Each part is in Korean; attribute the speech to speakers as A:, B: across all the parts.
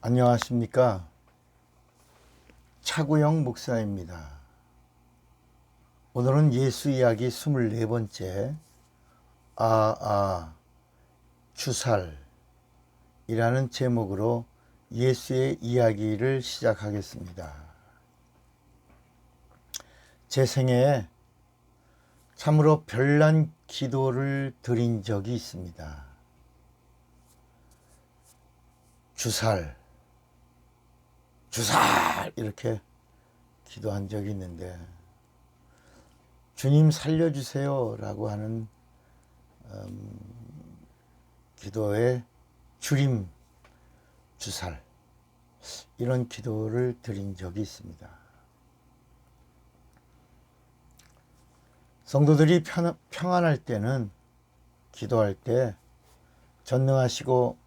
A: 안녕하십니까. 차구영 목사입니다. 오늘은 예수 이야기 24번째 주살이라는 제목으로 예수의 이야기를 시작하겠습니다. 제 생애에 참으로 별난 기도를 드린 적이 있습니다. 주살 이렇게 기도한 적이 있는데, 주님 살려주세요 라고 하는 기도의 줄임 주살, 이런 기도를 드린 적이 있습니다. 성도들이 평안할 때는, 기도할 때 전능하시고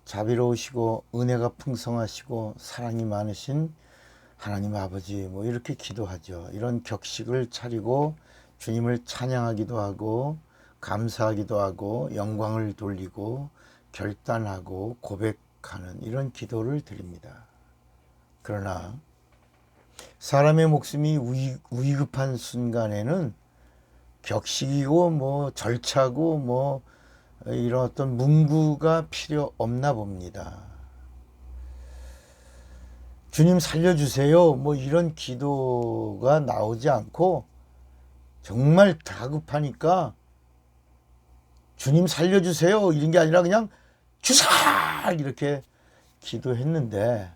A: 자비로우시고 은혜가 풍성하시고 사랑이 많으신 하나님 아버지 이렇게 기도하죠. 이런 격식을 차리고 주님을 찬양하기도 하고 감사하기도 하고 영광을 돌리고 결단하고 고백하는 이런 기도를 드립니다. 그러나 사람의 목숨이 위급한 순간에는 격식이고 절차고 이런 어떤 문구가 필요 없나 봅니다. 주님 살려주세요 이런 기도가 나오지 않고, 정말 다급하니까 주님 살려주세요 이런 게 아니라 그냥 주살 이렇게 기도했는데,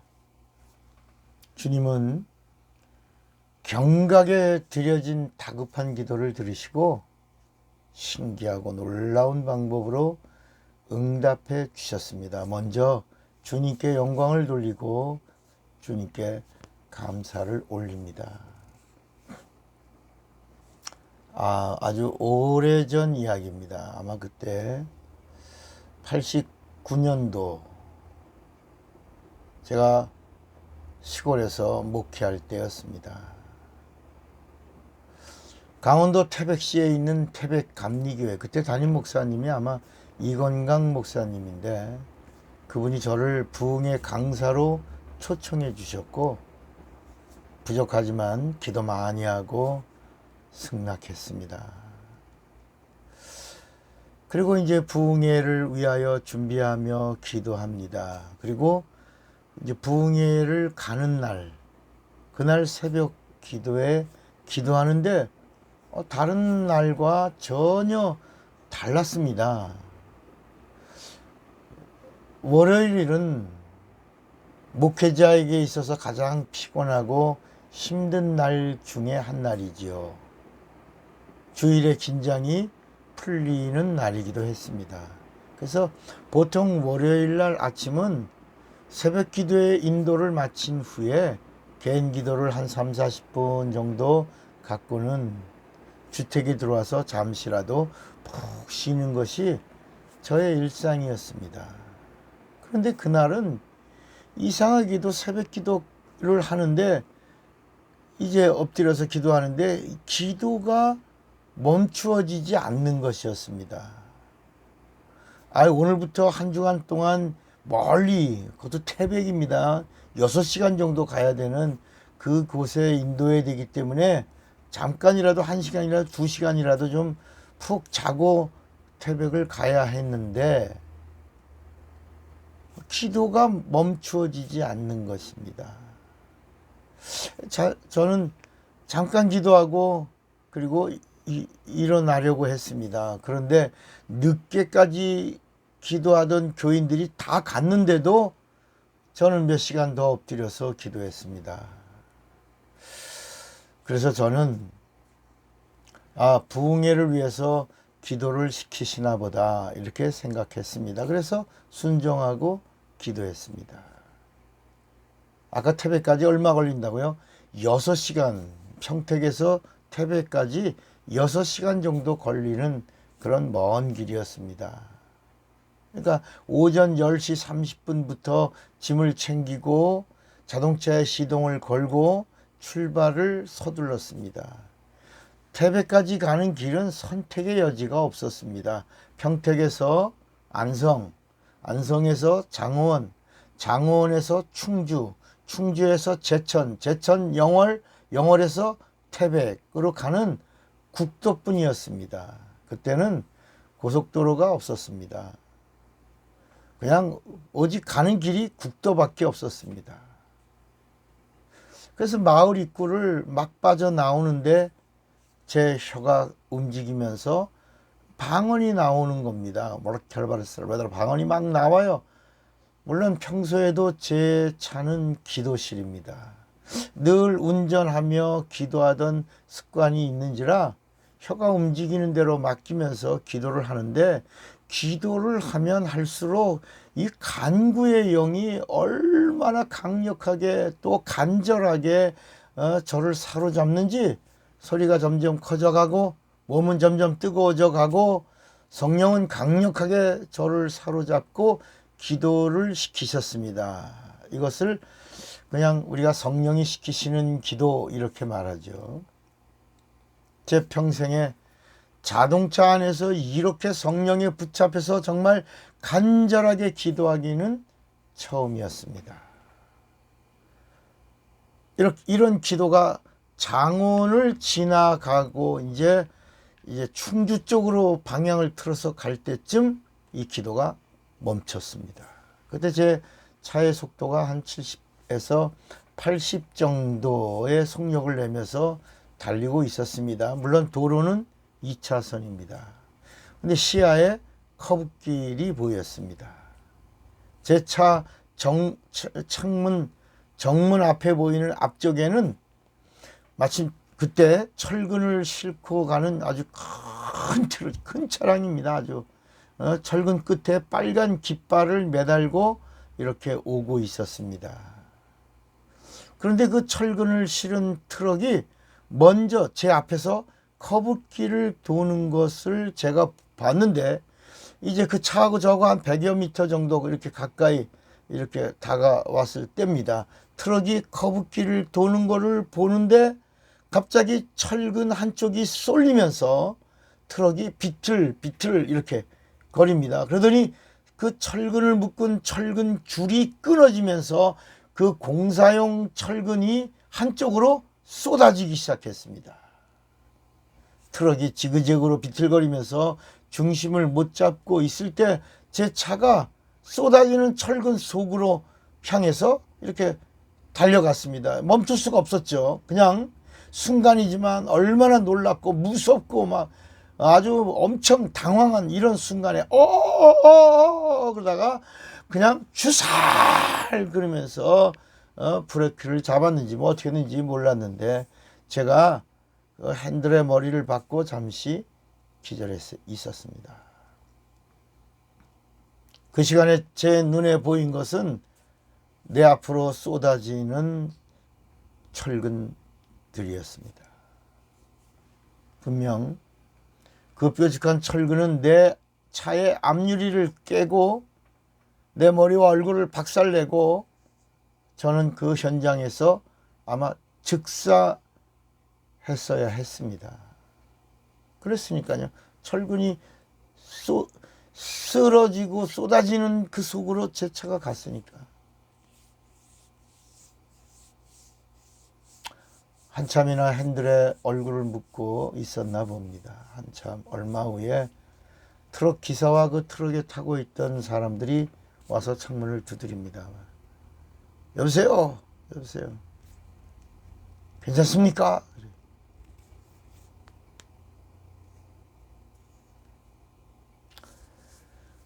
A: 주님은 경각에 드려진 다급한 기도를 들으시고 신기하고 놀라운 방법으로 응답해 주셨습니다. 먼저 주님께 영광을 돌리고 주님께 감사를 올립니다. 아주 오래전 이야기입니다. 아마 그때 89년도 제가 시골에서 목회할 때였습니다. 강원도 태백시에 있는 태백 감리교회, 그때 담임 목사님이 아마 이건강 목사님인데, 그분이 저를 부흥의 강사로 초청해 주셨고, 부족하지만 기도 많이 하고 승낙했습니다. 그리고 이제 부흥회를 위하여 준비하며 기도합니다. 그리고 이제 부흥회를 가는 날, 그날 새벽 기도에 기도하는데 다른 날과 전혀 달랐습니다. 월요일은 목회자에게 있어서 가장 피곤하고 힘든 날 중에 한 날이지요. 주일의 긴장이 풀리는 날이기도 했습니다. 그래서 보통 월요일 날 아침은 새벽 기도의 인도를 마친 후에 개인 기도를 한 30-40분 정도 갖고는 주택에 들어와서 잠시라도 푹 쉬는 것이 저의 일상이었습니다. 그런데 그날은 이상하게도 새벽 기도를 하는데, 이제 엎드려서 기도하는데 기도가 멈추어지지 않는 것이었습니다. 오늘부터 한 주간 동안 멀리, 그것도 태백입니다. 6시간 정도 가야 되는 그곳에 인도해야 되기 때문에 잠깐이라도 1시간이라도 2시간이라도 좀 푹 자고 태백을 가야 했는데, 기도가 멈추어지지 않는 것입니다. 저는 잠깐 기도하고 그리고 일어나려고 했습니다. 그런데 늦게까지 기도하던 교인들이 다 갔는데도 저는 몇 시간 더 엎드려서 기도했습니다. 그래서 저는 부흥회를 위해서 기도를 시키시나 보다 이렇게 생각했습니다. 그래서 순종하고 기도했습니다. 아까 태백까지 얼마 걸린다고요? 6시간, 평택에서 태백까지 6시간 정도 걸리는 그런 먼 길이었습니다. 그러니까 오전 10시 30분부터 짐을 챙기고 자동차에 시동을 걸고 출발을 서둘렀습니다. 태백까지 가는 길은 선택의 여지가 없었습니다. 평택에서 안성, 안성에서 장원, 장원에서 충주, 충주에서 제천, 제천 영월, 영월에서 태백으로 가는 국도뿐이었습니다. 그때는 고속도로가 없었습니다. 그냥 오직 가는 길이 국도밖에 없었습니다. 그래서 마을 입구를 막 빠져나오는데 제 혀가 움직이면서 방언이 나오는 겁니다. 모르켈바르스라베다 방언이 막 나와요. 물론 평소에도 제 차는 기도실입니다. 늘 운전하며 기도하던 습관이 있는지라 혀가 움직이는 대로 맡기면서 기도를 하는데, 기도를 하면 할수록 이 간구의 영이 얼마나 강력하게 또 간절하게 저를 사로잡는지, 소리가 점점 커져가고 몸은 점점 뜨거워져 가고 성령은 강력하게 저를 사로잡고 기도를 시키셨습니다. 이것을 그냥 우리가 성령이 시키시는 기도 이렇게 말하죠. 제 평생에 자동차 안에서 이렇게 성령에 붙잡혀서 정말 간절하게 기도하기는 처음이었습니다. 이런 기도가 장원을 지나가고 이제 충주 쪽으로 방향을 틀어서 갈 때쯤 이 기도가 멈췄습니다. 그때 제 차의 속도가 한 70에서 80 정도의 속력을 내면서 달리고 있었습니다. 물론 도로는 2차선입니다. 근데 시야에 커브길이 보였습니다. 제 차 정문 앞에 보이는 앞쪽에는 마침 그때 철근을 싣고 가는 아주 큰 차량입니다. 아주 철근 끝에 빨간 깃발을 매달고 이렇게 오고 있었습니다. 그런데 그 철근을 실은 트럭이 먼저 제 앞에서 커브길을 도는 것을 제가 봤는데, 이제 그 차하고 저하고 한 100여 미터 정도 이렇게 가까이 이렇게 다가왔을 때입니다. 트럭이 커브길을 도는 것을 보는데 갑자기 철근 한쪽이 쏠리면서 트럭이 비틀비틀 이렇게 거립니다. 그러더니 그 철근을 묶은 철근 줄이 끊어지면서 그 공사용 철근이 한쪽으로 쏟아지기 시작했습니다. 트럭이 지그재그로 비틀거리면서 중심을 못 잡고 있을 때 제 차가 쏟아지는 철근 속으로 향해서 이렇게 달려갔습니다. 멈출 수가 없었죠. 그냥 순간이지만 얼마나 놀랍고 무섭고 막 아주 엄청 당황한 이런 순간에 그러다가 그냥 주살 그러면서 브레이크를 잡았는지 뭐 어떻게 했는지 몰랐는데, 제가 핸들의 머리를 받고 잠시 기절해서 있었습니다. 그 시간에 제 눈에 보인 것은 내 앞으로 쏟아지는 철근들이었습니다. 분명 그 뾰족한 철근은 내 차의 앞유리를 깨고 내 머리와 얼굴을 박살내고 저는 그 현장에서 아마 즉사했어야 했습니다. 그랬으니까요. 철근이 쓰러지고 쏟아지는 그 속으로 제 차가 갔으니까. 한참이나 핸들에 얼굴을 묻고 있었나 봅니다. 한참 얼마 후에 트럭 기사와 그 트럭에 타고 있던 사람들이 와서 창문을 두드립니다. 여보세요? 여보세요? 괜찮습니까?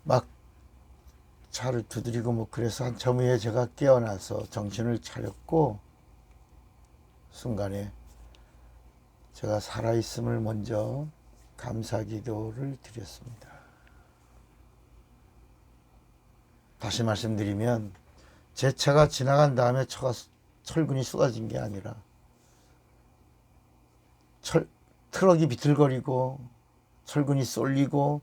A: 막 차를 두드리고 뭐 그래서 한참 후에 제가 깨어나서 정신을 차렸고, 순간에 제가 살아있음을 먼저 감사 기도를 드렸습니다. 다시 말씀드리면 제 차가 지나간 다음에 철근이 쏟아진 게 아니라 트럭이 비틀거리고 철근이 쏠리고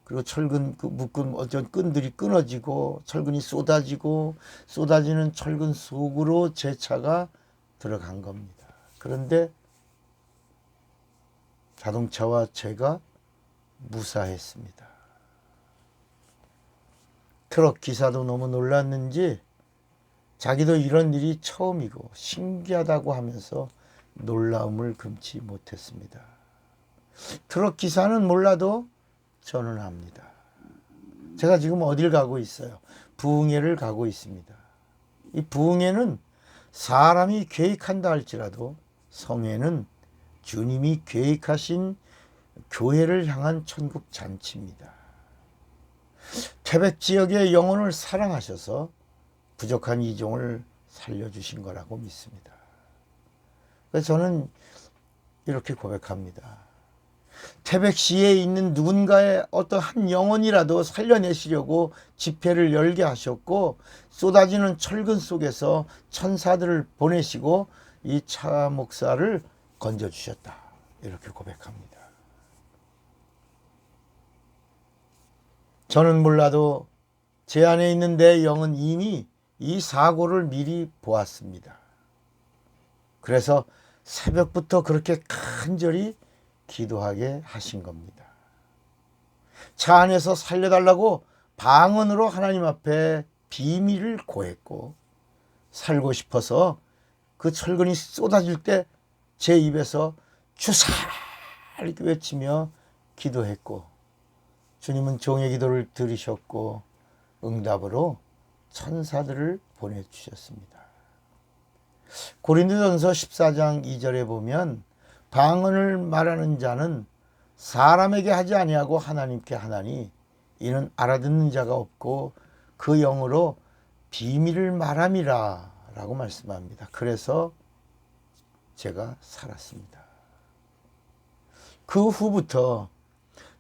A: 그리고 철근 그 묶은 어떤 끈들이 끊어지고 철근이 쏟아지고 쏟아지는 철근 속으로 제 차가 들어간 겁니다. 그런데 자동차와 제가 무사했습니다. 트럭 기사도 너무 놀랐는지 자기도 이런 일이 처음이고 신기하다고 하면서 놀라움을 금치 못했습니다. 트럭 기사는 몰라도 저는 압니다. 제가 지금 어딜 가고 있어요? 부흥회를 가고 있습니다. 이 부흥회는 사람이 계획한다 할지라도 성회는 주님이 계획하신 교회를 향한 천국 잔치입니다. 태백 지역의 영혼을 사랑하셔서 부족한 이종을 살려주신 거라고 믿습니다. 그래서 저는 이렇게 고백합니다. 태백시에 있는 누군가의 어떤 한 영혼이라도 살려내시려고 집회를 열게 하셨고 쏟아지는 철근 속에서 천사들을 보내시고 이 차 목사를 건져주셨다. 이렇게 고백합니다. 저는 몰라도 제 안에 있는 내 영은 이미 이 사고를 미리 보았습니다. 그래서 새벽부터 그렇게 간절히 기도하게 하신 겁니다. 차 안에서 살려달라고 방언으로 하나님 앞에 비밀을 고했고 살고 싶어서 그 철근이 쏟아질 때 제 입에서 주사 이렇게 외치며 기도했고 주님은 종의 기도를 들으셨고 응답으로 천사들을 보내주셨습니다. 고린도전서 14장 2절에 보면 방언을 말하는 자는 사람에게 하지 아니하고 하나님께 하나니 이는 알아듣는 자가 없고 그 영으로 비밀을 말함이라 라고 말씀합니다. 그래서 제가 살았습니다. 그 후부터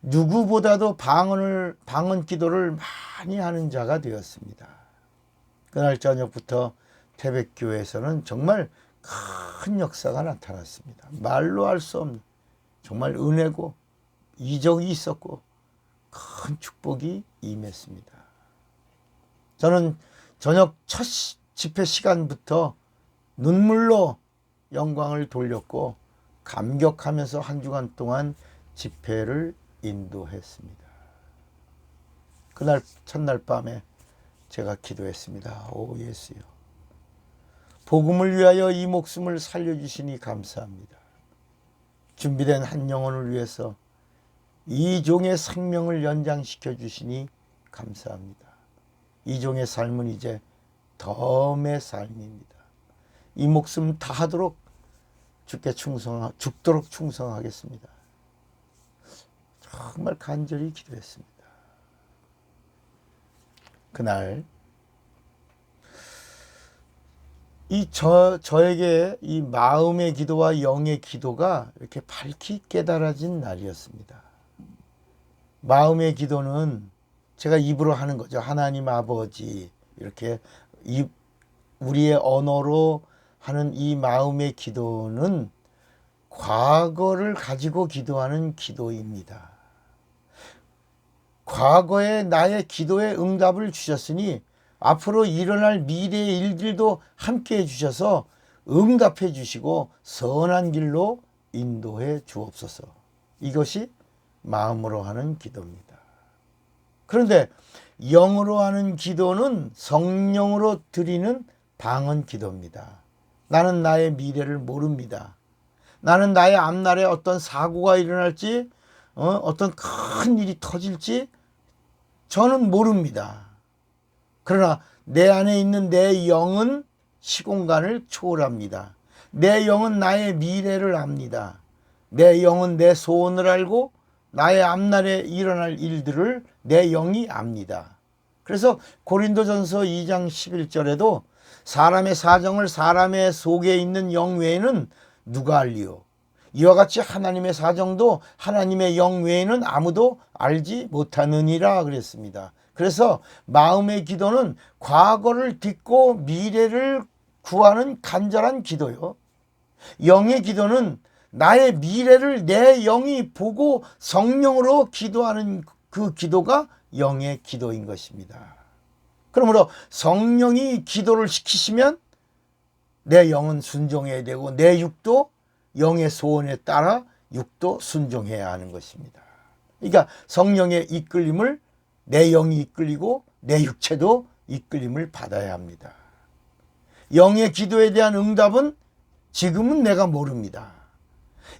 A: 누구보다도 방언 기도를 많이 하는 자가 되었습니다. 그날 저녁부터 태백교회에서는 정말 큰 역사가 나타났습니다. 말로 할 수 없는 정말 은혜고 이적이 있었고 큰 축복이 임했습니다. 저는 저녁 첫 집회 시간부터 눈물로 영광을 돌렸고 감격하면서 한 주간 동안 집회를 인도했습니다. 그날 첫날 밤에 제가 기도했습니다. 오 예수여, 복음을 위하여 이 목숨을 살려주시니 감사합니다. 준비된 한 영혼을 위해서 이 종의 생명을 연장시켜 주시니 감사합니다. 이 종의 삶은 이제 덤의 삶입니다. 이 목숨 다하도록 죽도록 충성하겠습니다. 정말 간절히 기도했습니다. 그날 저에게 이 마음의 기도와 영의 기도가 이렇게 밝히 깨달아진 날이었습니다. 마음의 기도는 제가 입으로 하는 거죠. 하나님 아버지 이렇게 우리의 언어로 하는 이 마음의 기도는 과거를 가지고 기도하는 기도입니다. 과거에 나의 기도에 응답을 주셨으니 앞으로 일어날 미래의 일들도 함께 해주셔서 응답해 주시고 선한 길로 인도해 주옵소서. 이것이 마음으로 하는 기도입니다. 그런데 영으로 하는 기도는 성령으로 드리는 방언 기도입니다. 나는 나의 미래를 모릅니다. 나는 나의 앞날에 어떤 사고가 일어날지 어떤 큰 일이 터질지 저는 모릅니다. 그러나 내 안에 있는 내 영은 시공간을 초월합니다. 내 영은 나의 미래를 압니다. 내 영은 내 소원을 알고 나의 앞날에 일어날 일들을 내 영이 압니다. 그래서 고린도전서 2장 11절에도 사람의 사정을 사람의 속에 있는 영 외에는 누가 알리요? 이와 같이 하나님의 사정도 하나님의 영 외에는 아무도 알지 못하느니라 그랬습니다. 그래서 마음의 기도는 과거를 딛고 미래를 구하는 간절한 기도요. 영의 기도는 나의 미래를 내 영이 보고 성령으로 기도하는 그 기도가 영의 기도인 것입니다. 그러므로 성령이 기도를 시키시면 내 영은 순종해야 되고 내 육도 영의 소원에 따라 육도 순종해야 하는 것입니다. 그러니까 성령의 이끌림을 내 영이 이끌리고 내 육체도 이끌림을 받아야 합니다. 영의 기도에 대한 응답은 지금은 내가 모릅니다.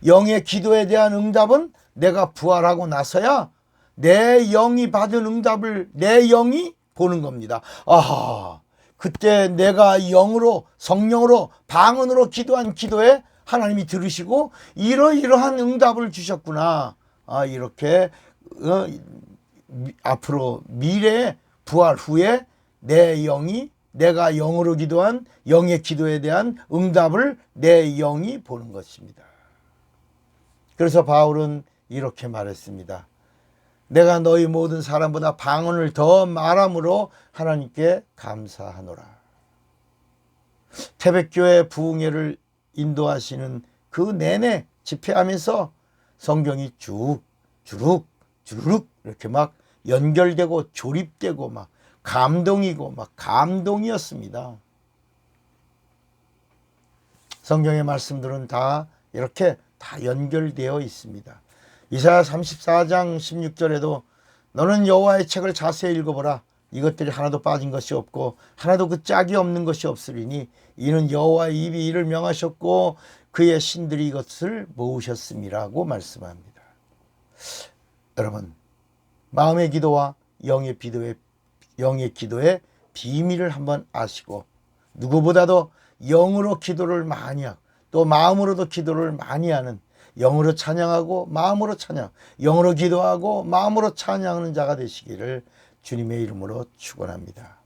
A: 영의 기도에 대한 응답은 내가 부활하고 나서야 내 영이 받은 응답을 내 영이 보는 겁니다. 아하, 그때 내가 영으로, 성령으로, 방언으로 기도한 기도에 하나님이 들으시고 이러이러한 응답을 주셨구나. 아, 이렇게 앞으로 미래에 부활 후에 내 영이, 내가 영으로 기도한 영의 기도에 대한 응답을 내 영이 보는 것입니다. 그래서 바울은 이렇게 말했습니다. 내가 너희 모든 사람보다 방언을 더 말함으로 하나님께 감사하노라. 태백교회 부흥회를 인도하시는 그 내내 집회하면서 성경이 주룩 이렇게 막 연결되고 조립되고 막 감동이고 막 감동이었습니다. 성경의 말씀들은 다 이렇게 다 연결되어 있습니다. 이사야 34장 16절에도 너는 여호와의 책을 자세히 읽어보라. 이것들이 하나도 빠진 것이 없고 하나도 그 짝이 없는 것이 없으리니 이는 여호와의 입이 이를 명하셨고 그의 신들이 이것을 모으셨음이라고 말씀합니다. 여러분, 마음의 기도와 영의 기도의 비밀을 한번 아시고 누구보다도 영으로 기도를 많이 하고 또 마음으로도 기도를 많이 하는, 영으로 찬양하고 마음으로 찬양, 영으로 기도하고 마음으로 찬양하는 자가 되시기를 주님의 이름으로 축원합니다.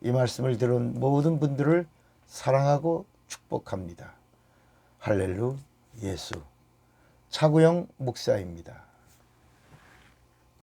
A: 이 말씀을 들은 모든 분들을 사랑하고 축복합니다. 할렐루 예수. 차구영 목사입니다.